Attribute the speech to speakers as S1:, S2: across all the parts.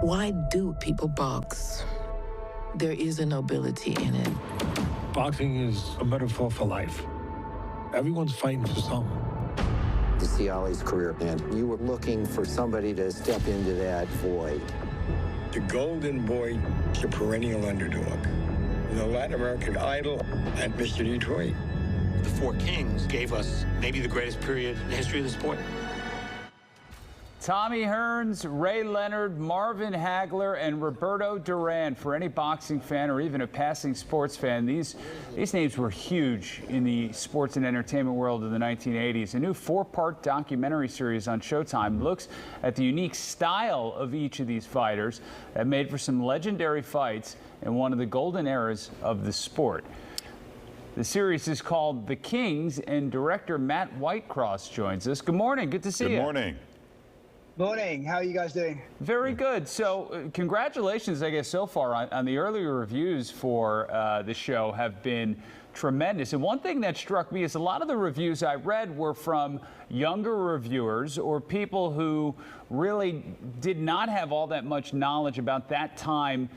S1: Why do people box? There is a nobility in it.
S2: Boxing is a metaphor for life. Everyone's fighting for something.
S3: To see Ali's career end, you were looking for somebody to step into that void.
S4: The Golden Boy, the perennial underdog. The Latin American Idol and Mr. Detroit.
S5: The Four Kings gave us maybe the greatest period in the history of the sport.
S6: Tommy Hearns, Ray Leonard, Marvin Hagler, and Roberto Duran. For any boxing fan or even a passing sports fan, these names were huge in the sports and entertainment world of the 1980s. A new 4-part documentary series on Showtime looks at the unique style of each of these fighters that made for some legendary fights in one of the golden eras of the sport. The series is called The Kings, and director Matt Whitecross joins us. Good morning. Good to see you.
S7: Good morning.
S8: Morning. How are you guys doing?
S6: Very good. So congratulations, I guess, so far on the earlier reviews for the show have been tremendous. And one thing that struck me is a lot of the reviews I read were from younger reviewers or people who really did not have all that much knowledge about that time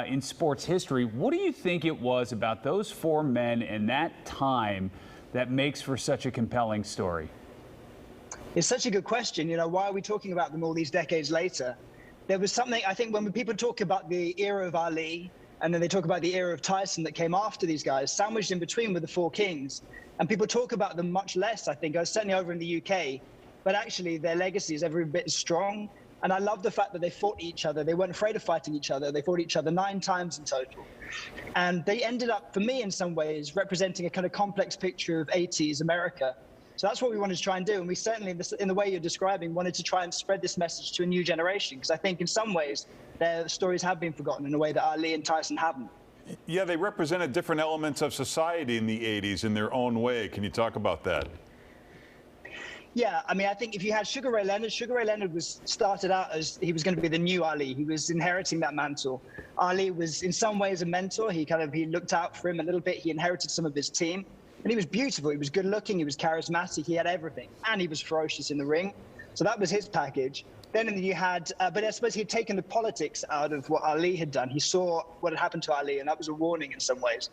S6: in sports history. What do you think it was about those 4 men and that time that makes for such a compelling story?
S8: It's such a good question. You know, why are we talking about them all these decades later? There was something, I think, when people talk about the era of Ali, and then they talk about the era of Tyson that came after these guys, sandwiched in between with the 4 Kings. And people talk about them much less, I think, certainly over in the UK. But actually, their legacy is every bit as strong. And I love the fact that they fought each other. They weren't afraid of fighting each other. They fought each other 9 times in total. And they ended up, for me, in some ways, representing a kind of complex picture of 80s America. So that's what we wanted to try and do. And we certainly, in the way you're describing, wanted to try and spread this message to a new generation. Because I think in some ways, their stories have been forgotten in a way that Ali and Tyson haven't.
S7: Yeah, they represented different elements of society in the 80s in their own way. Can you talk about that?
S8: Yeah, I mean, I think if you had Sugar Ray Leonard was started out as he was going to be the new Ali. He was inheriting that mantle. Ali was in some ways a mentor. He looked out for him a little bit. He inherited some of his team. And he was beautiful. He was good looking. He was charismatic. He had everything. And he was ferocious in the ring. So that was his package. Then you had, but I suppose he'd taken the politics out of what Ali had done. He saw what had happened to Ali, and that was a warning in some ways.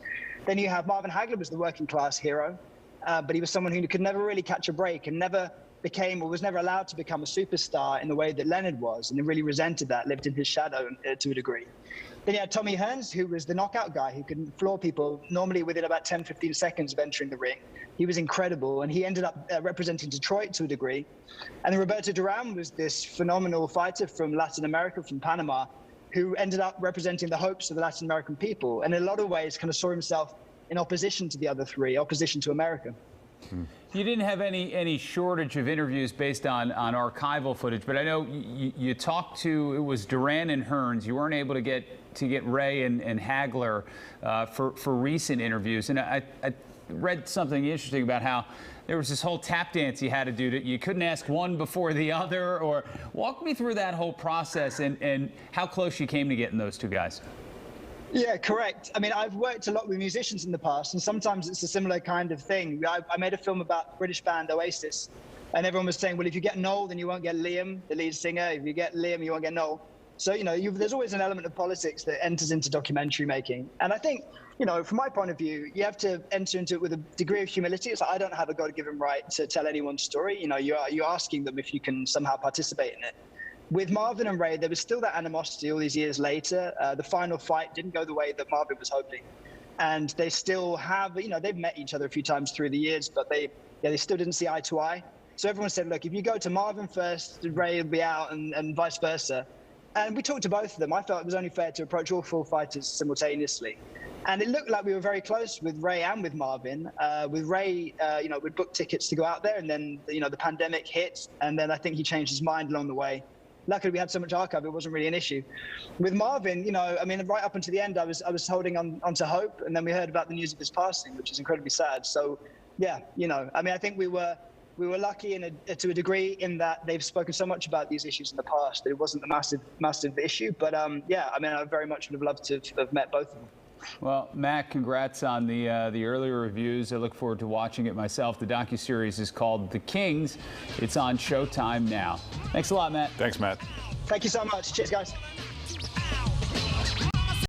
S8: Then you have Marvin Hagler was the working class hero, but he was someone who could never really catch a break and never became or was never allowed to become a superstar in the way that Leonard was, and he really resented that, lived in his shadow to a degree. Then you had Tommy Hearns, who was the knockout guy who could floor people normally within about 10, 15 seconds of entering the ring. He was incredible, and he ended up representing Detroit to a degree. And then Roberto Duran was this phenomenal fighter from Latin America, from Panama, who ended up representing the hopes of the Latin American people, and in a lot of ways kind of saw himself in opposition to the other 3, opposition to America.
S6: You didn't have any shortage of interviews based on archival footage, but I know you talked to, it was Duran and Hearns. You weren't able to get Ray and Hagler for recent interviews. And I read something interesting about how there was this whole tap dance you had to do that you couldn't ask one before the other. Or walk me through that whole process and how close you came to getting those 2 guys.
S8: Yeah, correct. I mean, I've worked a lot with musicians in the past, and sometimes it's a similar kind of thing. I made a film about British band Oasis, and everyone was saying, well, if you get Noel, then you won't get Liam, the lead singer. If you get Liam, you won't get Noel. So, you know, there's always an element of politics that enters into documentary making. And I think, you know, from my point of view, you have to enter into it with a degree of humility. It's like, I don't have a God-given right to tell anyone's story. You know, you're asking them if you can somehow participate in it. With Marvin and Ray, there was still that animosity all these years later. The final fight didn't go the way that Marvin was hoping. And they still have, you know, they've met each other a few times through the years, but they still didn't see eye to eye. So everyone said, look, if you go to Marvin first, Ray will be out, and vice versa. And we talked to both of them. I felt it was only fair to approach all 4 fighters simultaneously. And it looked like we were very close with Ray and with Marvin. With Ray, you know, we'd booked tickets to go out there, and then, you know, the pandemic hit, and then I think he changed his mind along the way. Luckily, we had so much archive, it wasn't really an issue. With Marvin, you know, I mean, right up until the end, I was holding on to hope, and then we heard about the news of his passing, which is incredibly sad. So, yeah, you know, I mean, I think we were lucky to a degree in that they've spoken so much about these issues in the past that it wasn't a massive issue. But yeah, I mean, I very much would have loved to have met both of them.
S6: Well, Matt, congrats on the earlier reviews. I look forward to watching it myself. The docuseries is called The Kings. It's on Showtime now. Thanks a lot, Matt.
S7: Thanks, Matt.
S8: Thank you so much. Cheers, guys.